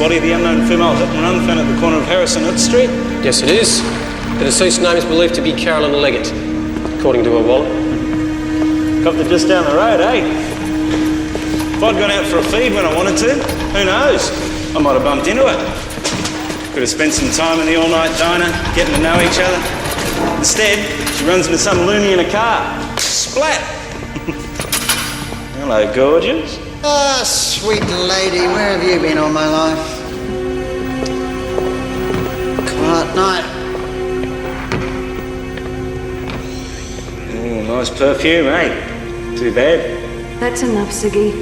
body of the unknown female hit and run found at the corner of Harrison Hood Street? Yes, it is. The deceased's name is believed to be Carolyn Leggett, according to her wallet. Copped it just down the road, eh? If I'd gone out for a feed when I wanted to, who knows? I might have bumped into her. Could have spent some time in the all-night diner, getting to know each other. Instead, she runs into some loony in a car. Splat! Hello, gorgeous. Ah, sweet lady, where have you been all my life? Quiet night. Ooh, nice perfume, eh? Too bad. That's enough, Ziggy.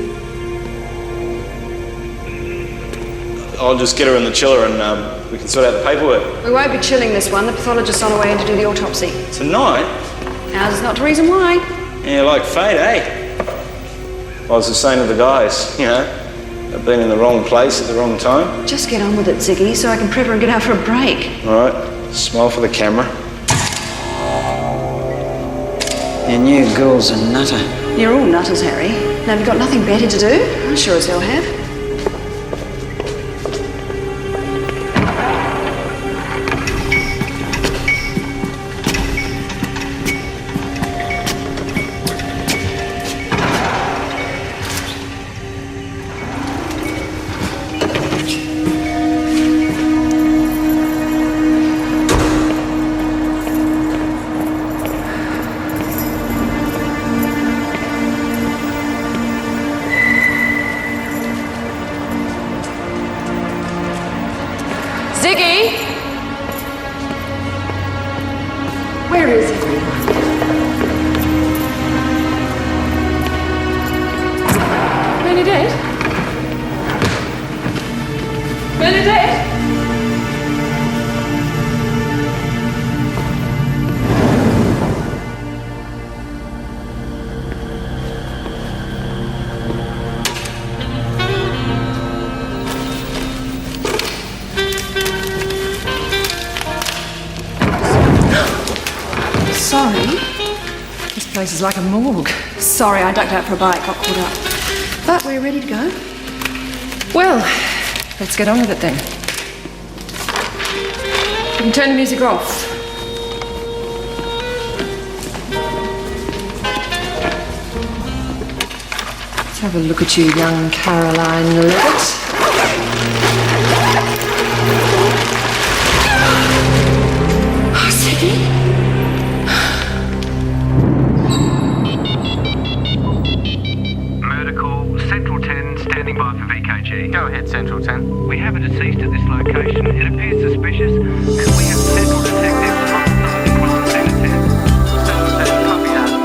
I'll just get her in the chiller and we can sort out the paperwork. We won't be chilling this one. The pathologist's on her way in to do the autopsy. Tonight? Ours is not the reason why. Yeah, like fate, eh? I was just saying to the guys, you know, I've been in the wrong place at the wrong time. Just get on with it, Ziggy, so I can prep her and get out for a break. All right, smile for the camera. Your new girl's a nutter. You're all nutters, Harry. Now, have you got nothing better to do? I sure as hell have. Ziggy! Where is everyone? Bernadette? Bernadette? Sorry. This place is like a morgue. Sorry, I ducked out for a bite, got caught up. But we're ready to go. Well, let's get on with it then. You can turn the music off. Let's have a look at you, young Caroline Leggett. Oh, Ziggy. Central 10, standing by for VKG. Go ahead, Central 10. We have a deceased at this location. It appears suspicious. Could we have Central Detectives contact the crime scene at 10? Central 10, copy that.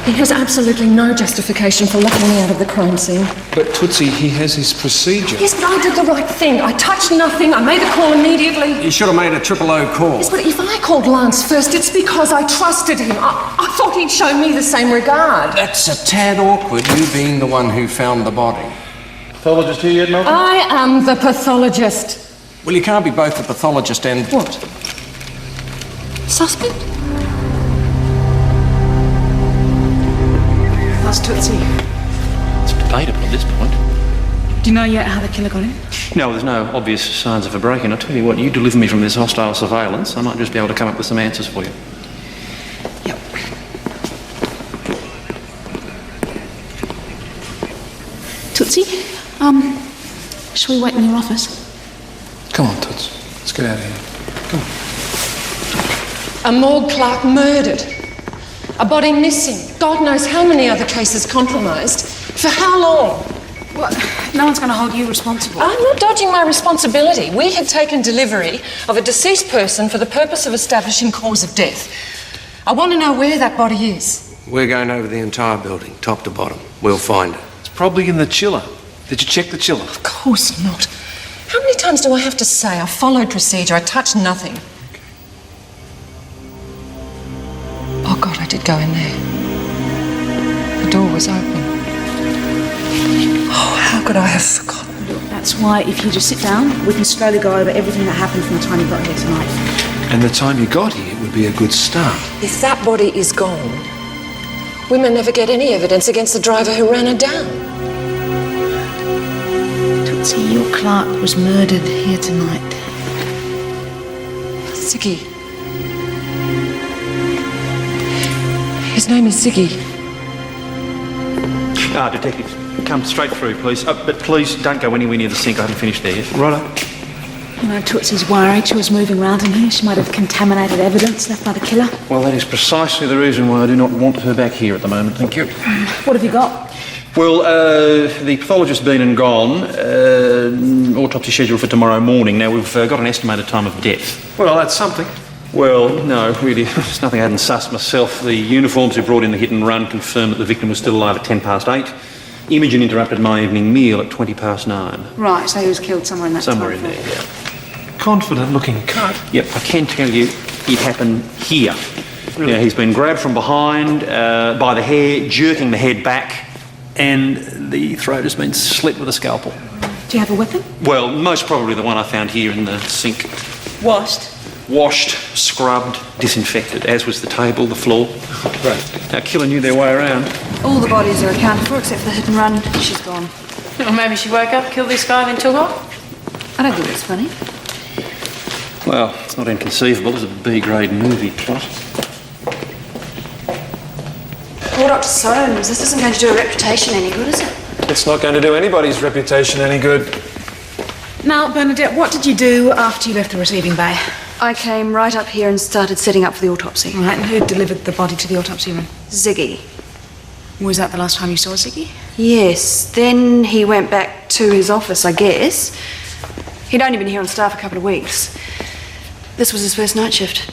He has absolutely no justification for locking me out of the crime scene. But Tootsie, he has his procedure. Yes, but I did the right thing. I touched nothing. I made a call immediately. You should have made a 000 call. Yes, but if I called Lance first, it's because I trusted him. I thought he'd show me the same regard. That's a tad awkward, you being the one who found the body. Pathologist here yet, Malcolm? I am the pathologist. Well, you can't be both the pathologist and... What? Suspect? How's Tootsie? It's debatable at this point. Do you know yet how the killer got in? No, there's no obvious signs of a break-in. I'll tell you what, you deliver me from this hostile surveillance, I might just be able to come up with some answers for you. Yep. Tootsie, shall we wait in your office? Come on, Toots. Let's get out of here. Come on. A morgue clerk murdered. A body missing. God knows how many other cases compromised. For how long? Well, No one's going to hold you responsible. I'm not dodging my responsibility. We had taken delivery of a deceased person for the purpose of establishing cause of death. I want to know where that body is. We're going over the entire building, top to bottom. We'll find it. It's probably in the chiller. Did you check the chiller? Of course not. How many times do I have to say I followed procedure, I touched nothing? Oh, God, I did go in there. The door was open. Oh, how could I have forgotten? Look, that's why if you just sit down, we can slowly go over everything that happened from the time you got here tonight. And the time you got here would be a good start. If that body is gone, we may never get any evidence against the driver who ran her down. Tootsie, your clerk was murdered here tonight. Ziggy. His name is Ziggy. Detective, come straight through, please. But please don't go anywhere near the sink. I haven't finished there yet. Righto. You know, Tootsie's worried she was moving around in here. She might have contaminated evidence left by the killer. Well, that is precisely the reason why I do not want her back here at the moment, thank you. What have you got? Well, the pathologist's been and gone. Autopsy scheduled for tomorrow morning. Now, we've got an estimated time of death. Well, that's something. Well, no, really, there's nothing I hadn't sussed myself. The uniforms who brought in the hit and run confirmed that the victim was still alive at 8:10. Imogen interrupted my evening meal at 9:20. Right, so he was killed somewhere in that Somewhere time in there, frame. yeah. Confident-looking cut. Yep, I can tell you it happened here. Really? Now, he's been grabbed from behind by the hair, jerking the head back, and the throat has been slit with a scalpel. Do you have a weapon? Well, most probably the one I found here in the sink. Washed. Washed, scrubbed, disinfected, as was the table, the floor. Great. Our killer knew their way around. All the bodies are accounted for except for the hit and run. She's gone. Or maybe she woke up, killed this guy, and then took off. I don't think that's funny. Well, it's not inconceivable as a B-grade movie plot. Well, Dr. Soames, this isn't going to do a reputation any good, is it? It's not going to do anybody's reputation any good. Now, Bernadette, what did you do after you left the receiving bay? I came right up here and started setting up for the autopsy. Right, and who delivered the body to the autopsy room? Ziggy. Was that the last time you saw Ziggy? Yes. Then he went back to his office, I guess. He'd only been here on staff a couple of weeks. This was his first night shift.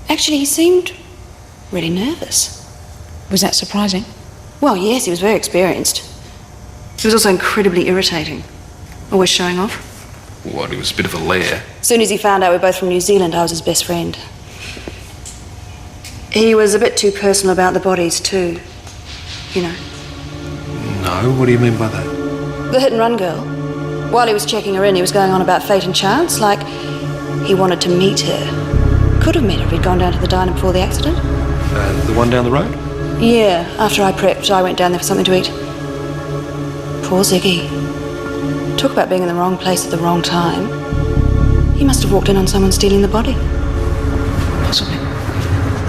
Actually, he seemed really nervous. Was that surprising? Well, yes, he was very experienced. He was also incredibly irritating. Always showing off. What, he was a bit of a lair? As soon as he found out we're both from New Zealand, I was his best friend. He was a bit too personal about the bodies, too. You know. No, what do you mean by that? The hit and run girl. While he was checking her in, he was going on about fate and chance, like he wanted to meet her. Could have met her if he'd gone down to the diner before the accident. The one down the road? Yeah, after I prepped, I went down there for something to eat. Poor Ziggy. Talk about being in the wrong place at the wrong time. He must have walked in on someone stealing the body. Possibly.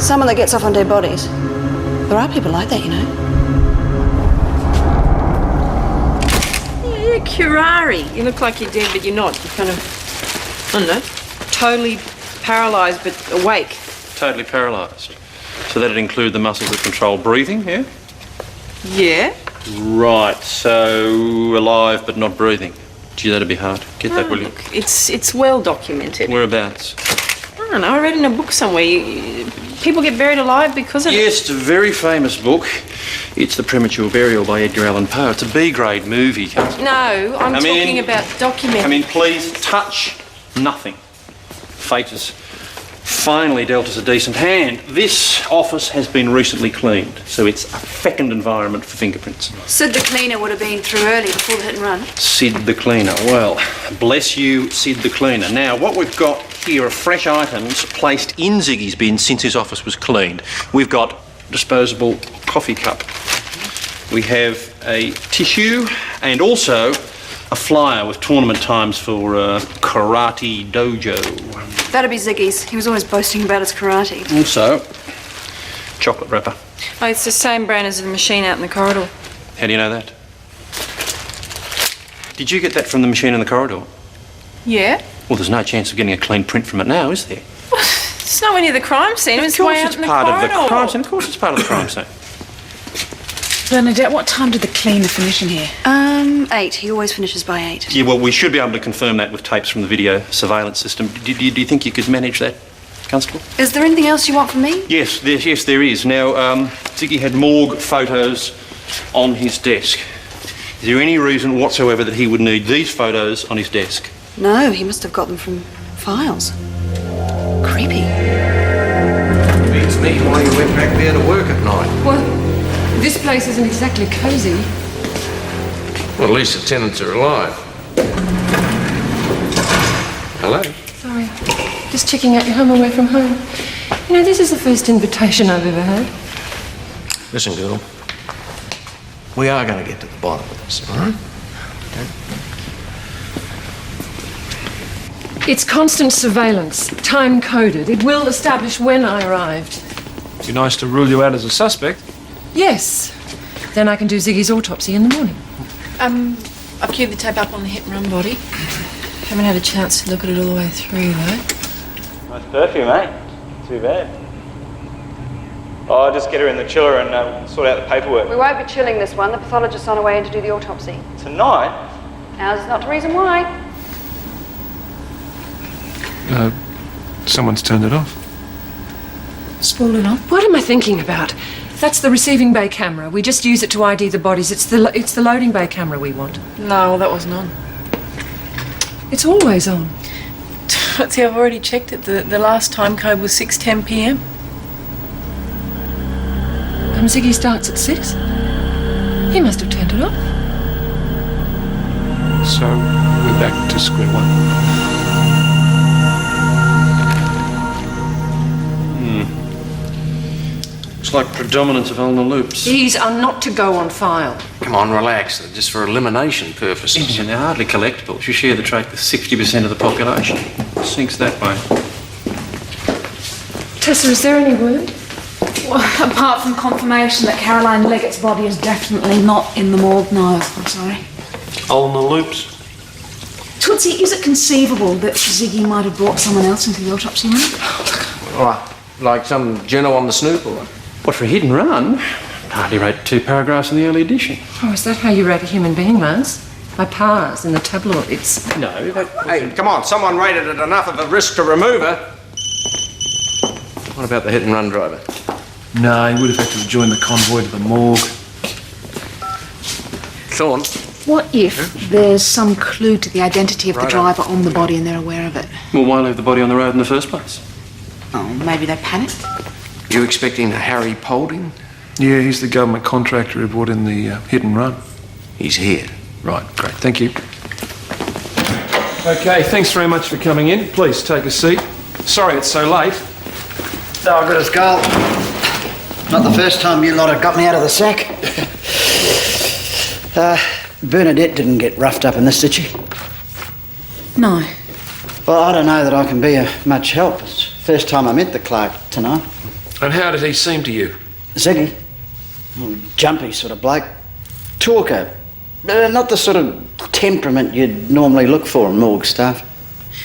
Someone that gets off on dead bodies. There are people like that, you know. Yeah, curari. You look like you're dead, but you're not. You're kind of, I don't know, totally paralysed but awake. Totally paralysed. So that'd include the muscles that control breathing, yeah? Yeah. Right, so alive but not breathing. Gee, that'd be hard. Get that, will you? Look, it's well documented. Whereabouts? I don't know, I read in a book somewhere. People get buried alive because of Yes, it's a very famous book. It's The Premature Burial by Edgar Allan Poe. It's a B-grade movie. No, I'm talking about documented. Please touch nothing. Fate has finally dealt us a decent hand. This office has been recently cleaned, so it's a fecund environment for fingerprints. Sid the cleaner would have been through early before the hit and run. Sid the cleaner. Well, bless you, Sid the cleaner. Now, what we've got here are fresh items placed in Ziggy's bin since his office was cleaned. We've got disposable coffee cup. We have a tissue and also a flyer with tournament times for Karate Dojo. That'd be Ziggy's. He was always boasting about his karate. Also, chocolate wrapper. Oh, it's the same brand as the machine out in the corridor. How do you know that? Did you get that from the machine in the corridor? Yeah. Well, there's no chance of getting a clean print from it now, is there? It's nowhere near the crime scene. It's way out in the corridor. Of the crime scene. Of course it's part of the crime scene. Bernadette, what time did the cleaner finish in here? 8. He always finishes by 8. Yeah, well, we should be able to confirm that with tapes from the video surveillance system. Do you think you could manage that, Constable? Is there anything else you want from me? Yes, there is. Now, Ziggy had morgue photos on his desk. Is there any reason whatsoever that he would need these photos on his desk? No, he must have got them from files. Creepy. Beats me why you went back there to work at night. Well, this place isn't exactly cosy. Well, at least the tenants are alive. Hello? Sorry. Just checking out your home away from home. You know, this is the first invitation I've ever had. Listen, girl. We are going to get to the bottom of this, all right? It's constant surveillance, time-coded. It will establish when I arrived. Be nice to rule you out as a suspect. Yes. Then I can do Ziggy's autopsy in the morning. I've queued the tape up on the hit and run body. Haven't had a chance to look at it all the way through, though. Nice perfume, eh? Too bad. Oh, I'll just get her in the chiller and sort out the paperwork. We won't be chilling this one. The pathologist's on her way in to do the autopsy. Tonight? Ours is not the reason why. Someone's turned it off. Spool it off. What am I thinking about? That's the receiving bay camera. We just use it to ID the bodies. It's the loading bay camera we want. No, that wasn't on. It's always on. See, I've already checked it. The last time code was 6:10 p.m. Ziggy starts at 6. He must have turned it off. So we're back to square one. Looks like predominance of ulnar loops. These are not to go on file. Come on, relax. They're just for elimination purposes. And they're hardly collectibles. You share the trait with 60% of the population. Sinks that way. Tessa, is there any word? Well, apart from confirmation that Caroline Leggett's body is definitely not in the morgue, no, I'm sorry. Ulnar loops? Tootsie, is it conceivable that Ziggy might have brought someone else into the autopsy room? Right, like some journal on the snoop or what? What, for a hit and run? Hardly wrote 2 paragraphs in the early edition. Oh, is that how you rate a human being, Mars? By pars in the tabloids? No, Hey, come on, someone rated it enough of a risk to remove her. What about the hit and run driver? No, he would have had to have joined the convoy to the morgue. Thorne? What if there's some clue to the identity of the driver on the body and they're aware of it? Well, why leave the body on the road in the first place? Oh, maybe they panicked? You expecting Harry Paulding? Yeah, he's the government contractor who brought in the hit and run. He's here. Right, great, thank you. Okay, thanks very much for coming in. Please take a seat. Sorry it's so late. Oh, good as gold. Not the first time you lot have got me out of the sack. Bernadette didn't get roughed up in this, did she? No. Well, I don't know that I can be of much help. It's the first time I met the clerk tonight. And how did he seem to you? Ziggy. Jumpy sort of bloke. Talker. Not the sort of temperament you'd normally look for in morgue staff.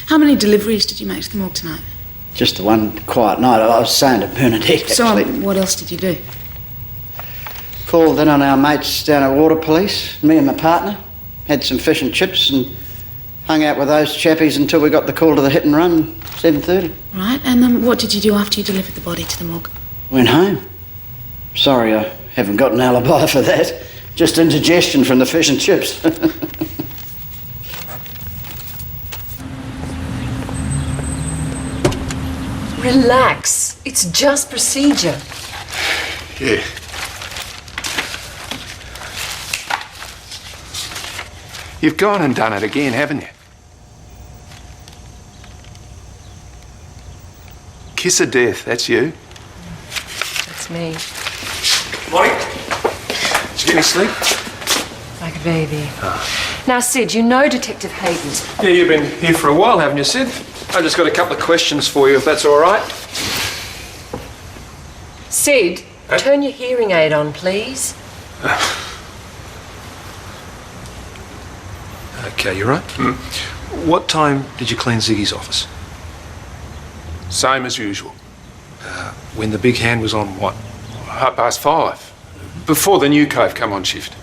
How many deliveries did you make to the morgue tonight? Just the one quiet night. I was saying to Bernadette, So, actually. what else did you do? Called in on our mates down at Water Police, me and my partner. Had some fish and chips and hung out with those chappies until we got the call to the hit and run, 7:30. Right, and then what did you do after you delivered the body to the morgue? Went home. Sorry, I haven't got an alibi for that. Just indigestion from the fish and chips. Relax. It's just procedure. Yeah. You've gone and done it again, haven't you? Kiss of death, that's you. That's me. Morning. Did you get any sleep? Like a baby. Now, Sid, you know Detective Hayden. Yeah, you've been here for a while, haven't you, Sid? I've just got a couple of questions for you, if that's all right. Sid, turn your hearing aid on, please. Okay, you're right. What time did you clean Ziggy's office? Same as usual. When the big hand was on what? 5:30. Before the new cove come on shift.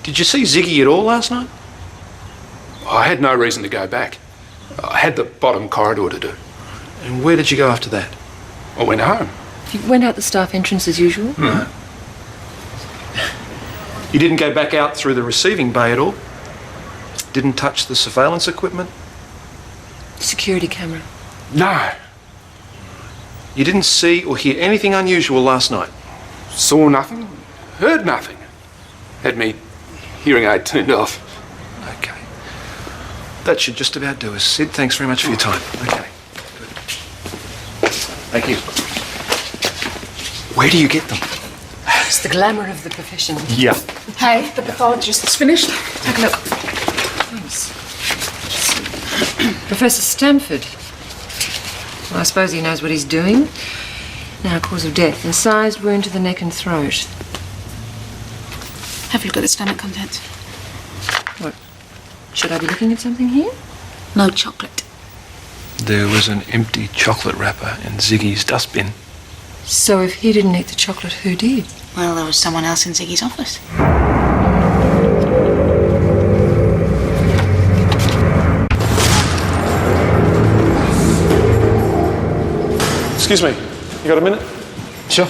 Did you see Ziggy at all last night? I had no reason to go back. I had the bottom corridor to do. And where did you go after that? I went home. You went out the staff entrance as usual? No. You didn't go back out through the receiving bay at all? Didn't touch the surveillance equipment? Security camera? No. You didn't see or hear anything unusual last night? Saw nothing, heard nothing. Had me hearing aid turned off. Okay. That should just about do us. Sid, thanks very much for your time. Okay. Good. Thank you. Where do you get them? It's the glamour of the profession. Yeah. Hey, the pathologist's finished. Take a look. Thanks. Professor Stamford. Well, I suppose he knows what he's doing. Now, cause of death. Incised wound to the neck and throat. Have a look at the stomach contents. What? Should I be looking at something here? No chocolate. There was an empty chocolate wrapper in Ziggy's dustbin. So if he didn't eat the chocolate, who did? Well, there was someone else in Ziggy's office. Excuse me, you got a minute? Sure.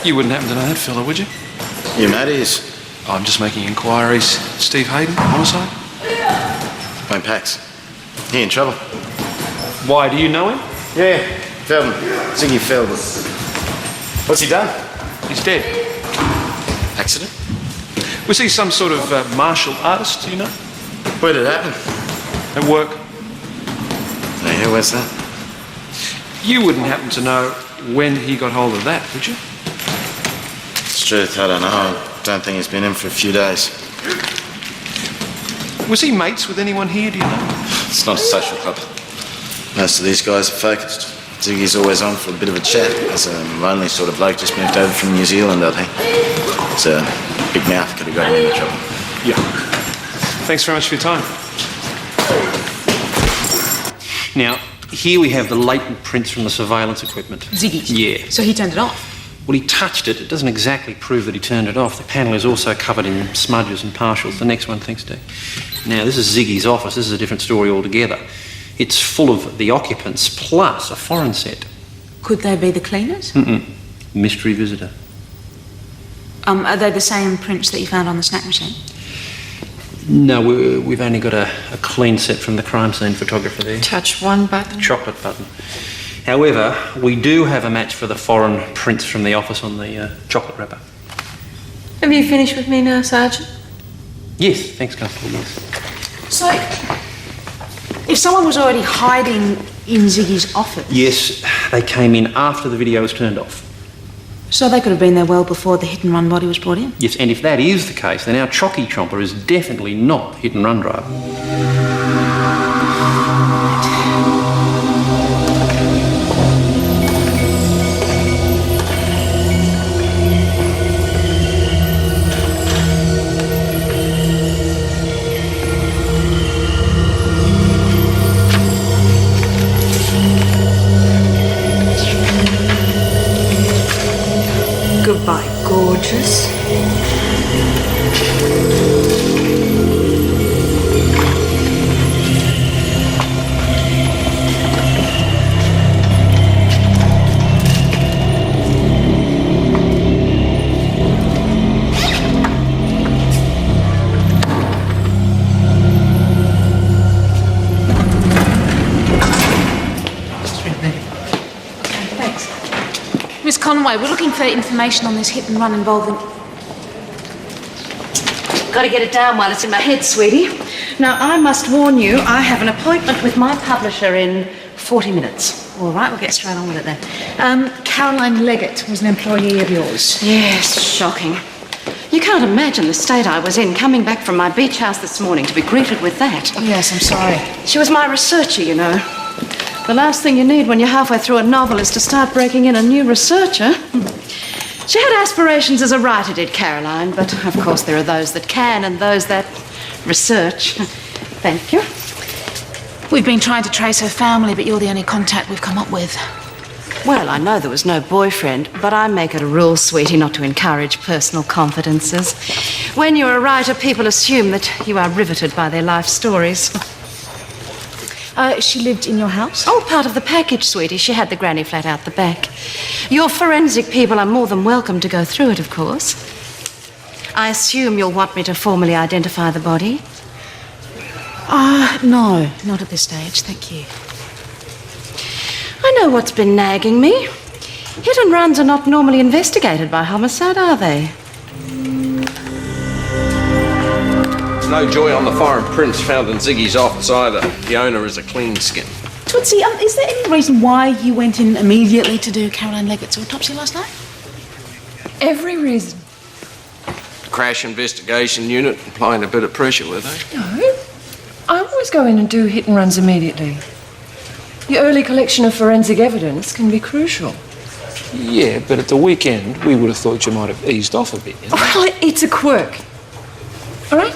You wouldn't happen to know that fella, would you? You Matties? I'm just making inquiries. Steve Hayden, homicide? Wayne Pax. He in trouble. Why, do you know him? Yeah, Feldman. Ziggy Feldman. What's he done? He's dead. Accident? Was he some sort of martial artist, do you know? Where did it happen? At work? Yeah, where's that? You wouldn't happen to know when he got hold of that, would you? It's truth, I don't know. I don't think he's been in for a few days. Was he mates with anyone here, do you know? It's not a social club. Most of these guys are focused. Ziggy's always on for a bit of a chat. There's a lonely sort of bloke just moved over from New Zealand, I think. It's a big mouth, could have got him into trouble. Yeah. Thanks very much for your time. Now, here we have the latent prints from the surveillance equipment. Ziggy's? Yeah. So he turned it off? Well, he touched it. It doesn't exactly prove that he turned it off. The panel is also covered in smudges and partials. The next one, thanks, Dave. Now, this is Ziggy's office. This is a different story altogether. It's full of the occupants plus a foreign set. Could they be the cleaners? Mystery visitor. Are they the same prints that you found on the snack machine? No, we've only got a clean set from the crime scene photographer there. Touch one button. Chocolate button. However, we do have a match for the foreign prints from the office on the chocolate wrapper. Have you finished with me now, Sergeant? Yes, thanks, Constable, yes. So, if someone was already hiding in Ziggy's office... Yes, they came in after the video was turned off. So they could have been there well before the hit-and-run body was brought in? Yes, and if that is the case, then our Chocky Chomper is definitely not the hit-and-run driver. Goodbye, gorgeous. Miss Conway, we're looking for information on this hit-and-run involving... Got to get it down while it's in my head, sweetie. Now, I must warn you, I have an appointment with my publisher in 40 minutes. All right, we'll get straight on with it then. Caroline Leggett was an employee of yours. Yes, shocking. You can't imagine the state I was in coming back from my beach house this morning to be greeted with that. Yes, I'm sorry. She was my researcher, you know. The last thing you need when you're halfway through a novel is to start breaking in a new researcher. She had aspirations as a writer, did Caroline, but of course there are those that can and those that research. Thank you. We've been trying to trace her family, but you're the only contact we've come up with. Well, I know there was no boyfriend, but I make it a rule, sweetie, not to encourage personal confidences. When you're a writer, people assume that you are riveted by their life stories. She lived in your house? Oh, part of the package, sweetie. She had the granny flat out the back. Your forensic people are more than welcome to go through it, of course. I assume you'll want me to formally identify the body? No, not at this stage, thank you. I know what's been nagging me. Hit and runs are not normally investigated by homicide, are they? No joy on the foreign prints found in Ziggy's office either. The owner is a clean skin. Tootsie, is there any reason why you went in immediately to do Caroline Leggett's autopsy last night? Every reason. Crash investigation unit applying a bit of pressure, were they? No. I always go in and do hit and runs immediately. The early collection of forensic evidence can be crucial. Yeah, but at the weekend, we would have thought you might have eased off a bit. You know? Well, it's a quirk. All right?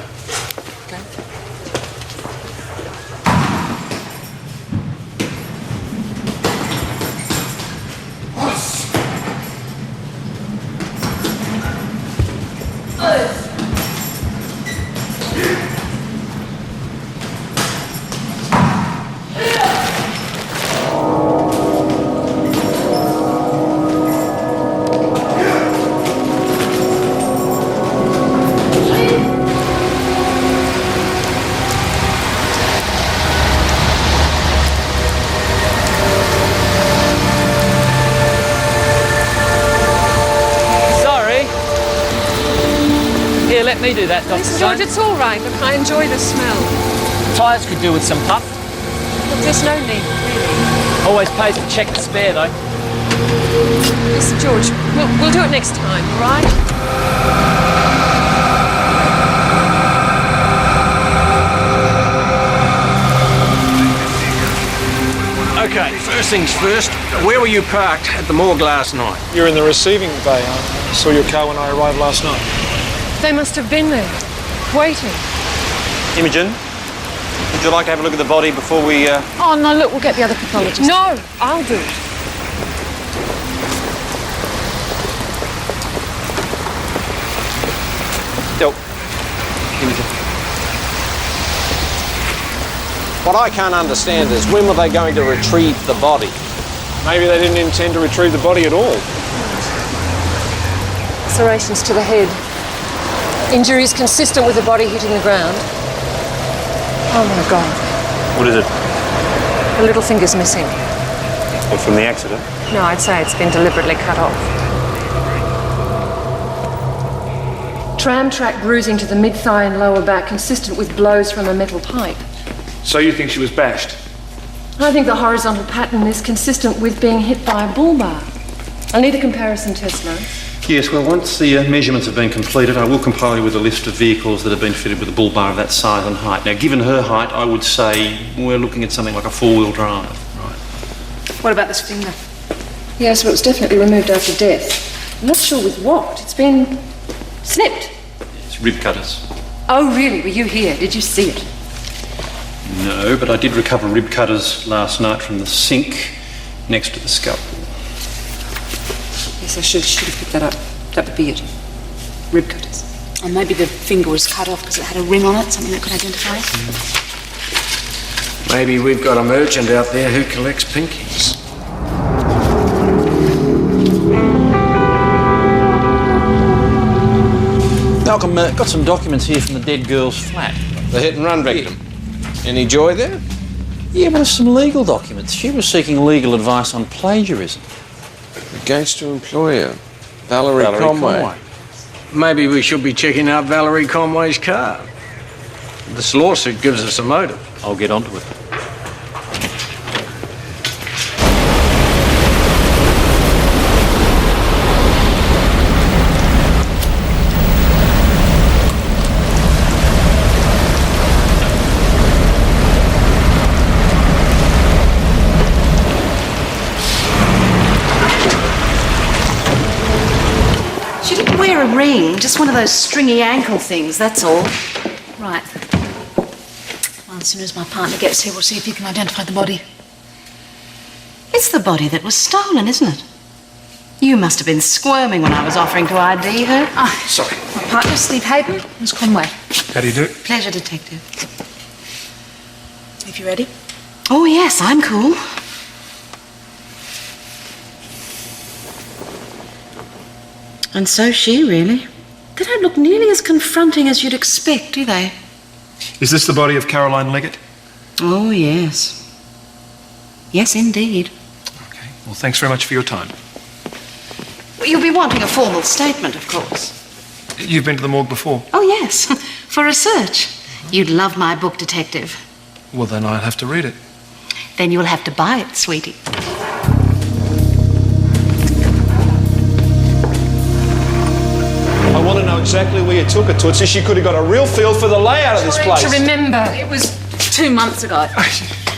Let me do that, Dr. Listen, Stone. George, it's all right. Look, I enjoy the smell. Tyres could do with some puff. Look, there's no need, really. Always pays to check the spare, though. Listen, George, we'll do it next time, all right? Okay, first things first. Where were you parked at the morgue last night? You're in the receiving bay. I saw your car when I arrived last night. They must have been there, waiting. Imogen, would you like to have a look at the body before we... Oh, no, look, we'll get the other pathologist. No, I'll do it. Nope. Imogen. What I can't understand is when were they going to retrieve the body? Maybe they didn't intend to retrieve the body at all. Lacerations to the head. Injuries consistent with the body hitting the ground. Oh my God. What is it? The little finger's missing. What, from the accident? No, I'd say it's been deliberately cut off. Tram track bruising to the mid-thigh and lower back consistent with blows from a metal pipe. So you think she was bashed? I think the horizontal pattern is consistent with being hit by a bull bar. I'll need a comparison test now. Yes, well, once the measurements have been completed, I will compile you with a list of vehicles that have been fitted with a bull bar of that size and height. Now, given her height, I would say we're looking at something like a four-wheel drive. Right. What about this finger? Yes, well, it was definitely removed after death. I'm not sure with what. It's been snipped. It's rib cutters. Oh, really? Were you here? Did you see it? No, but I did recover rib cutters last night from the sink next to the scalpel. Yes, I should have picked that up. That would be it. Rib cutters. Or maybe the finger was cut off because it had a ring on it, something that could identify it. Maybe we've got a merchant out there who collects pinkies. Malcolm, got some documents here from the dead girl's flat. The hit and run victim. Any joy there? Yeah, but it's some legal documents. She was seeking legal advice on plagiarism. Against her employer, Valerie Conway. Maybe we should be checking out Valerie Conway's car. This lawsuit gives us a motive. I'll get onto it. A ring, just one of those stringy ankle things, that's all. Right. Well, as soon as my partner gets here, we'll see if he can identify the body. It's the body that was stolen, isn't it? You must have been squirming when I was offering to ID her. Sorry. My partner, Steve Hayden, Miss Conway. How do you do? Pleasure, Detective. If you're ready. Oh, yes, I'm cool. And so she, really. They don't look nearly as confronting as you'd expect, do they? Is this the body of Caroline Leggett? Oh, yes. Yes, indeed. Okay. Well, thanks very much for your time. You'll be wanting a formal statement, of course. You've been to the morgue before? Oh, yes. For research. You'd love my book, Detective. Well, then I'll have to read it. Then you'll have to buy it, sweetie. I want to know exactly where you took her, Tootsie. She could have got a real feel for the layout of this place. To remember, It was 2 months ago.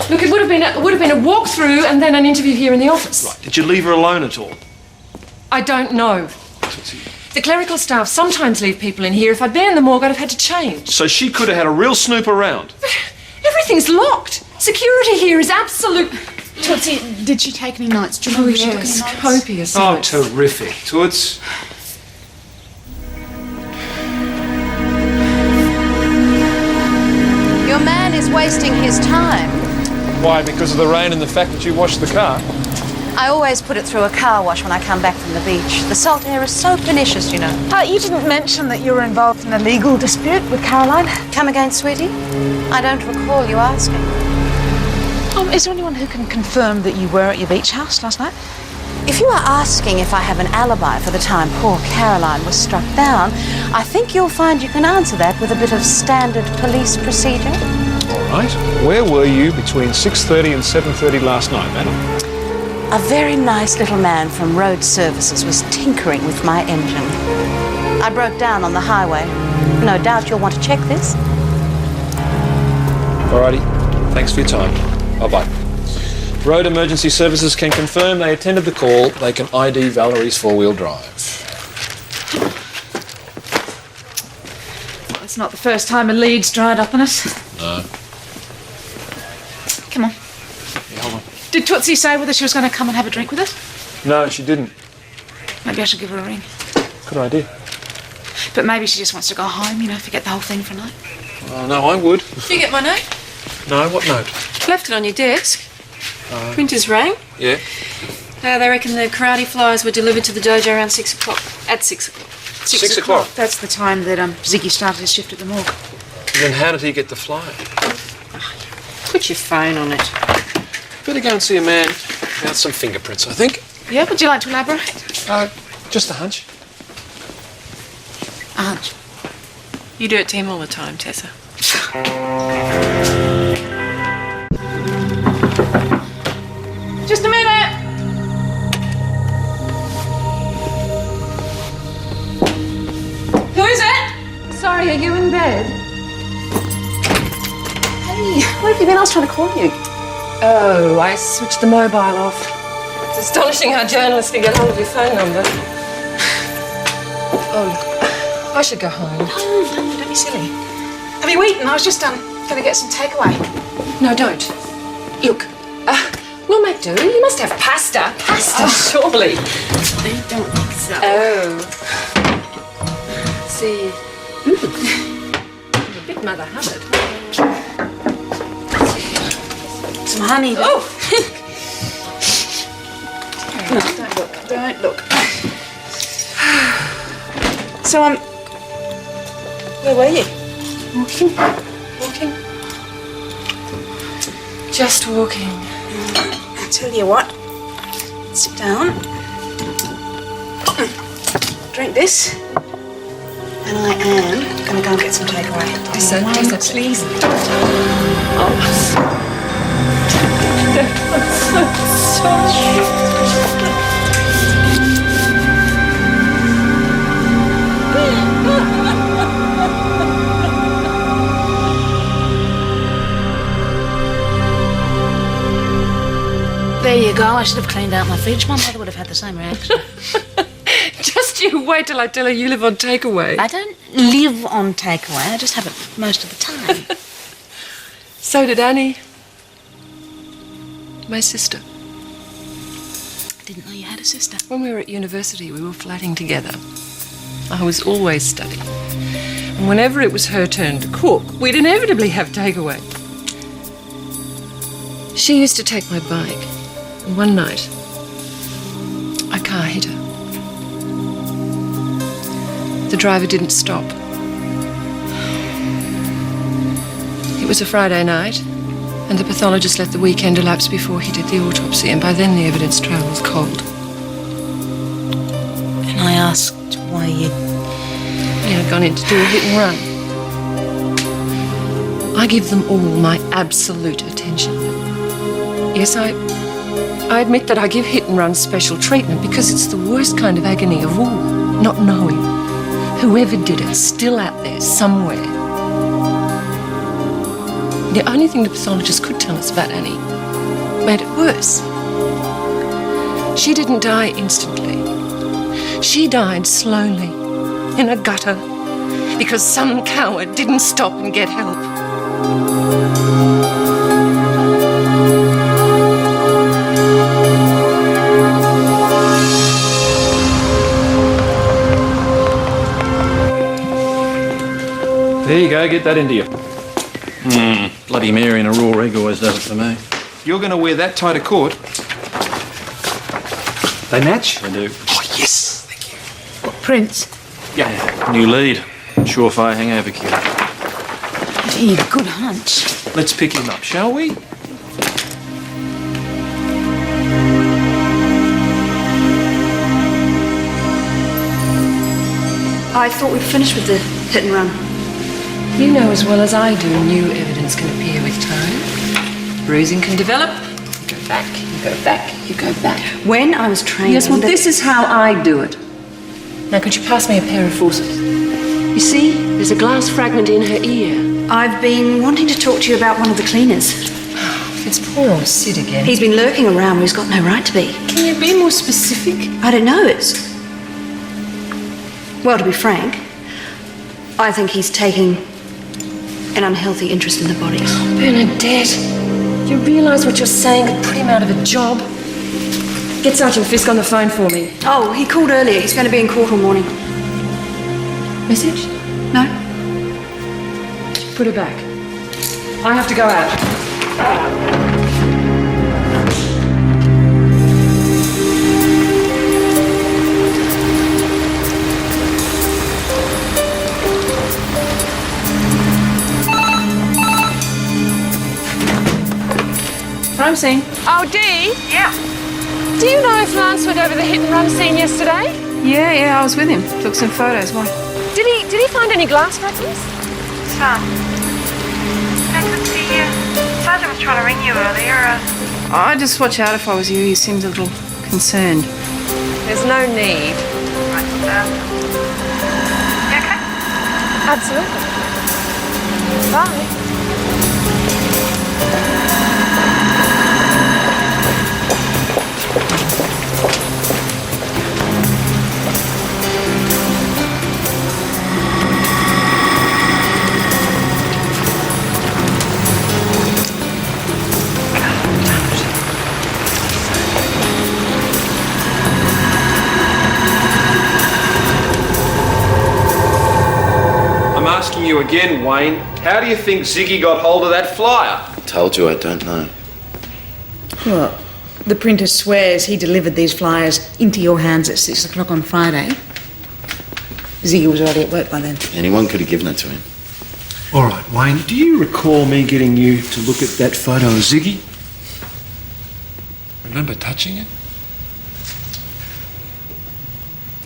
look, it would have been a walkthrough and then an interview here in the office. Right. Did you leave her alone at all? I don't know. The clerical staff sometimes leave people in here. If I'd been in the morgue, I'd have had to change. So she could have had a real snoop around. Everything's locked. Security here is absolute. Tootsie, did she take any notes? Do you remember if she took any notes? Copious Oh, notes. terrific. Toots. Your man is wasting his time. Why? Because of the rain and the fact that you washed the car? I always put it through a car wash when I come back from the beach. The salt air is so pernicious, you know. You didn't mention that you were involved in a legal dispute with Caroline. Come again, sweetie? I don't recall you asking. Is there anyone who can confirm that you were at your beach house last night? If you are asking if I have an alibi for the time poor Caroline was struck down, I think you'll find you can answer that with a bit of standard police procedure. All right. Where were you between 6:30 and 7:30 last night, madam? A very nice little man from Road Services was tinkering with my engine. I broke down on the highway. No doubt you'll want to check this. All righty. Thanks for your time. Bye-bye. Road Emergency Services can confirm they attended the call. They can ID Valerie's four-wheel drive. Well, it's not the first time a lead's dried up on us. No. Come on. Yeah, hold on. Did Tootsie say whether she was going to come and have a drink with us? No, she didn't. Maybe I should give her a ring. Good idea. But maybe she just wants to go home, forget the whole thing for a night. Oh, no, I would. Did you get my note? No, what note? Left it on your desk. Printers rang. Yeah. They reckon the karate flyers were delivered to the dojo around 6 o'clock. At 6 o'clock. 6 o'clock? That's the time that Ziggy started his shift at the morgue. And then how did he get the flyer? Put your phone on it. Better go and see a man about some fingerprints, I think. Yeah, would you like to elaborate? Just a hunch. A hunch. You do it to him all the time, Tessa. Just a minute! Who is it? Sorry, are you in bed? Hey, where have you been? I was trying to call you. Oh, I switched the mobile off. It's astonishing how journalists can get hold of your phone number. Oh, look, I should go home. No, don't be silly. Have you eaten? I was just going to get some takeaway. No, don't. Look, we'll make do. You must have pasta. Pasta, surely. I don't think so. Oh. See. A bit Mother Hubbard. Some honey. Oh! No, don't look. Don't look. So, where were you? Walking. Walking. Just walking. I'll tell you what. Sit down. Drink this. And I am going to go and get some takeaway. Tessa, please. Oh. I'm so sorry. There you go. I should have cleaned out my fridge. My mother would have had the same reaction. Just you wait till I tell her you live on takeaway. I don't live on takeaway. I just have it most of the time. So did Annie. My sister. sister? When we were at university, we were flatting together. I was always studying. And whenever it was her turn to cook, we'd inevitably have takeaway. She used to take my bike, and one night, a car hit her. The driver didn't stop. It was a Friday night, and the pathologist let the weekend elapse before he did the autopsy, and by then the evidence trail was cold. And I asked why you... He had gone in to do a hit and run. I give them all my absolute attention. Yes, I admit that I give hit and runs special treatment because it's the worst kind of agony of all, not knowing. Whoever did it, still out there, somewhere. The only thing the pathologist could tell us about Annie made it worse. She didn't die instantly. She died slowly, in a gutter, because some coward didn't stop and get help. There you go, get that into you. Bloody Mary and a raw egg always does it for me. You're going to wear that tie to court. They match? They do. Oh, yes. Thank you. What, Prince? Yeah. New lead. Surefire hangover cure. Gee, good hunch. Let's pick him up, shall we? I thought we'd finished with the hit and run. You know as well as I do, new evidence can appear with time. Bruising can develop. You go back, you go back, you go back. When I was training... Yes, well, this is how I do it. Now, could you pass me a pair of forceps? You see, there's a glass fragment in her ear. I've been wanting to talk to you about one of the cleaners. It's poor old Sid again. He's been lurking around where he's got no right to be. Can you be more specific? I don't know, it's... Well, to be frank, I think he's taking an unhealthy interest in the bodies. Oh, Bernadette, you realise what you're saying could put him out of a job? Get Sergeant Fisk on the phone for me. Oh, he called earlier. He's going to be in court all morning. Message? No. Put her back. I have to go out. Crime scene. Oh, Dee? Yeah. Do you know if Lance went over the hit and run scene yesterday? Yeah, I was with him. Took some photos. Why? Did he find any glass fragments? Some. The sergeant was trying to ring you earlier. I'd just watch out if I was you. He seems a little concerned. There's no need. Right, you okay? Absolutely. Bye. Asking you again, Wayne, how do you think Ziggy got hold of that flyer? Told you I don't know. Well, the printer swears he delivered these flyers into your hands at 6 o'clock on Friday. Ziggy was already at work by then. Anyone could have given it to him. All right, Wayne, do you recall me getting you to look at that photo of Ziggy? Remember touching it?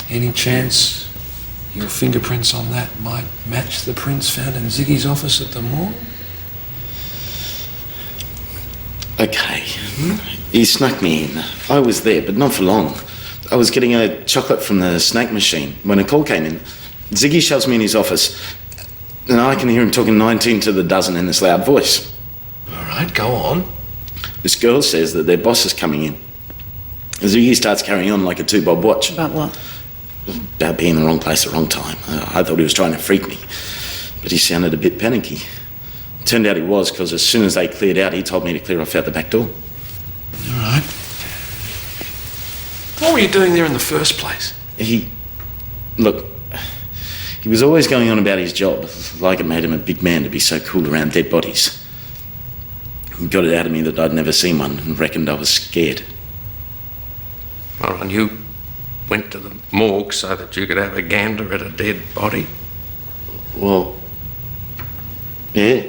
Any chance your fingerprints on that might match the prints found in Ziggy's office at the morgue? Okay. He snuck me in. I was there, but not for long. I was getting a chocolate from the snack machine when a call came in. Ziggy shoves me in his office, and I can hear him talking 19 to the dozen in this loud voice. All right, go on. This girl says that their boss is coming in. Ziggy starts carrying on like a 2-bob watch. About what? About being in the wrong place at the wrong time. I thought he was trying to freak me, but he sounded a bit panicky. Turned out he was, because as soon as they cleared out, he told me to clear off out the back door. All right. What were you doing there in the first place? Look, he was always going on about his job, like it made him a big man to be so cool around dead bodies. He got it out of me that I'd never seen one and reckoned I was scared. Well, and you went to the morgue so that you could have a gander at a dead body? Well, yeah.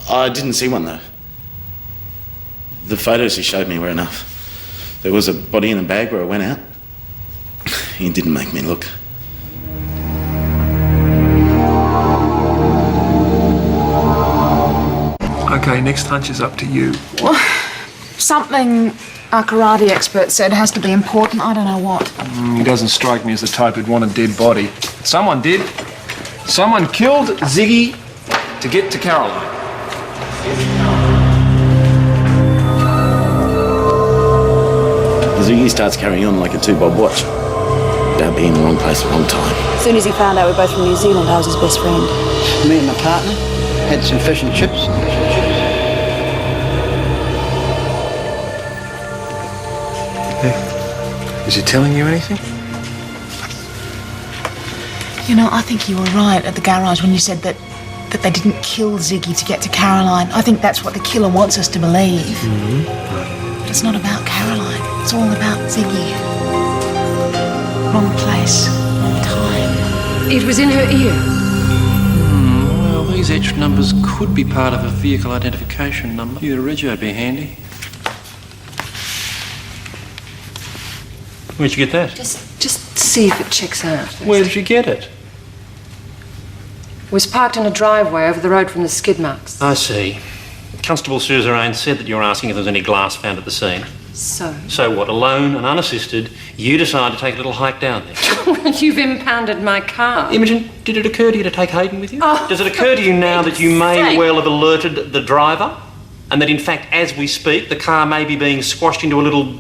I didn't see one, though. The photos he showed me were enough. There was a body in a bag where I went out. He didn't make me look. Okay, next hunch is up to you. Well, something our karate expert said has to be important. I don't know what. He doesn't strike me as the type who'd want a dead body. Someone did. Someone killed Ziggy to get to Caroline. Ziggy starts carrying on like a 2-bob watch. About being in the wrong place at the wrong time. As soon as he found out we're both from New Zealand, I was his best friend. Me and my partner had some fish and chips. Is he telling you anything? You know, I think you were right at the garage when you said that they didn't kill Ziggy to get to Caroline. I think that's what the killer wants us to believe. But it's not about Caroline. It's all about Ziggy. Wrong place, wrong time. It was in her ear. Well, these etched numbers could be part of a vehicle identification number. Your rego would be handy. Where'd you get that? Just see if it checks out. Where did you get it? It was parked in a driveway over the road from the skid marks. I see. Constable Suzerain said that you were asking if there was any glass found at the scene. So? So what, alone and unassisted, you decided to take a little hike down there? You've impounded my car. Imogen, did it occur to you to take Hayden with you? Oh, does it occur to you now that you may well have alerted the driver? And that in fact, as we speak, the car may be being squashed into a little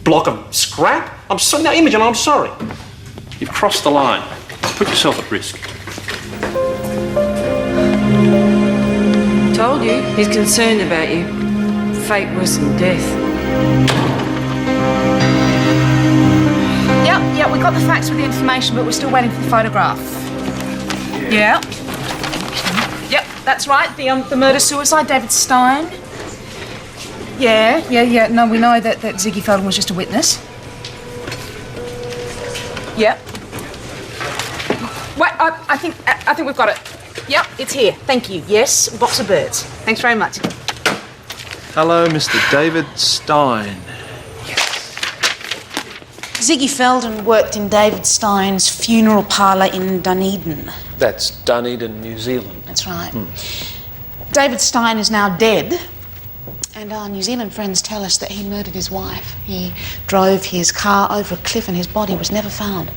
block of scrap? I'm sorry, now Imogen, I'm sorry. You've crossed the line. Put yourself at risk. Told you, he's concerned about you. Fate worse than death. Yeah, we got the facts with the information, but we're still waiting for the photograph. Yeah. Yep, that's right. The murder-suicide, David Stein. Yeah. No, we know that Ziggy Felden was just a witness. Yep. Wait, I think we've got it. Yep, it's here. Thank you. Yes, a box of birds. Thanks very much. Hello, Mr. David Stein. Ziggy Felden worked in David Stein's funeral parlour in Dunedin. That's Dunedin, New Zealand. That's right. David Stein is now dead, and our New Zealand friends tell us that he murdered his wife. He drove his car over a cliff and his body was never found.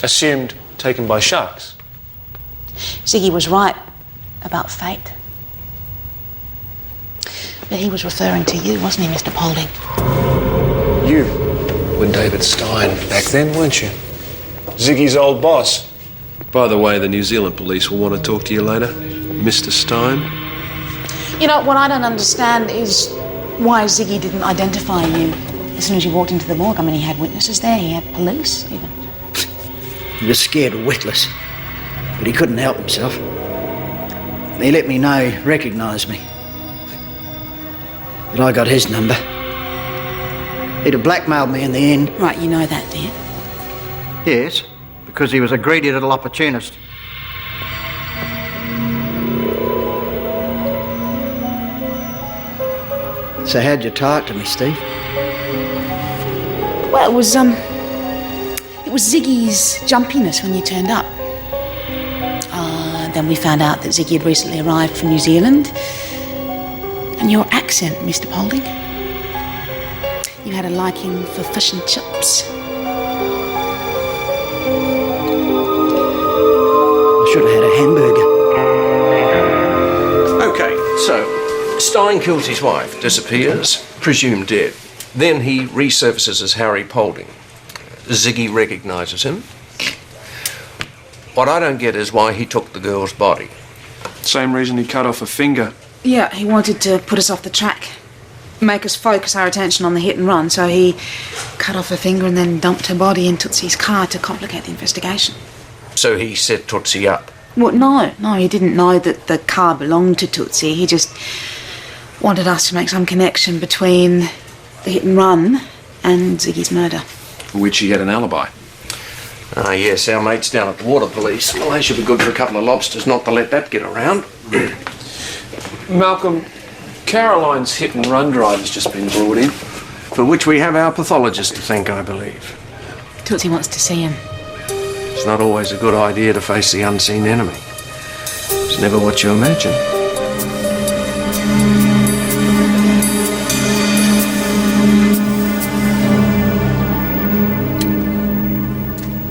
Assumed taken by sharks. Ziggy was right about fate. But he was referring to you, wasn't he, Mr. Paulding? You were David Stein back then, weren't you? Ziggy's old boss. By the way, the New Zealand police will want to talk to you later, Mr. Stein. You know, what I don't understand is why Ziggy didn't identify you as soon as you walked into the morgue. I mean, he had witnesses there, he had police, even. He was scared witless, but he couldn't help himself. He let me know he recognised me. But I got his number. He'd have blackmailed me in the end. Right, you know that, do you? Yes, because he was a greedy little opportunist. So how'd you talk to me, Steve? Well, it was Ziggy's jumpiness when you turned up. Then we found out that Ziggy had recently arrived from New Zealand. And your accent, Mr. Paulding. You had a liking for fish and chips. I should have had a hamburger. Okay, so Stein kills his wife, disappears, presumed dead. Then he resurfaces as Harry Paulding. Ziggy recognises him. What I don't get is why he took the girl's body. Same reason he cut off a finger. Yeah, he wanted to put us off the track. make us focus our attention on the hit and run, so he cut off her finger and then dumped her body in Tootsie's car to complicate the investigation. So he set Tootsie up? Well, no, he didn't know that the car belonged to Tootsie. He just wanted us to make some connection between the hit and run and Ziggy's murder. For which he had an alibi. Ah, yes, our mates down at the water police. Well, they should be good for a couple of lobsters not to let that get around. Malcolm, Caroline's hit and run driver's just been brought in. For which we have our pathologist to thank, I believe. Tootsie wants to see him. It's not always a good idea to face the unseen enemy. It's never what you imagine.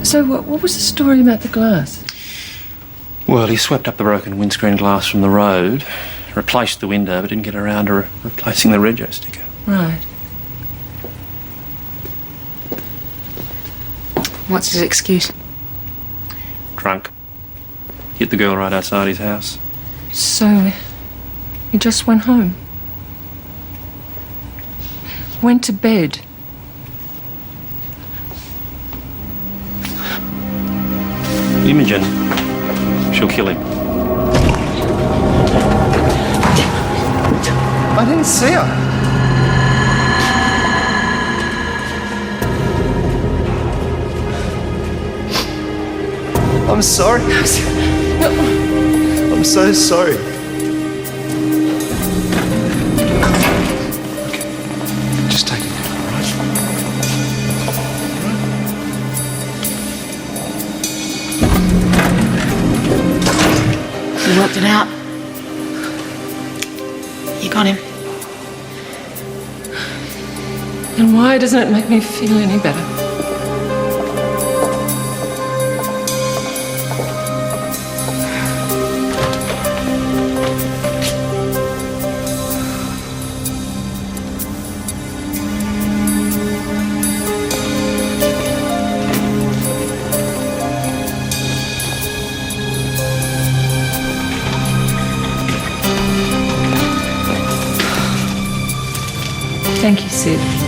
So what was the story about the glass? Well, he swept up the broken windscreen glass from the road, replaced the window, but didn't get around to replacing the rego sticker. Right. What's his excuse? Drunk. Hit the girl right outside his house. So he just went home. Went to bed. Imogen, she'll kill him. I didn't see her. I'm sorry. I'm so sorry. Just take it down, all right? You worked it out. You got him. And why doesn't it make me feel any better? Thank you, Sid.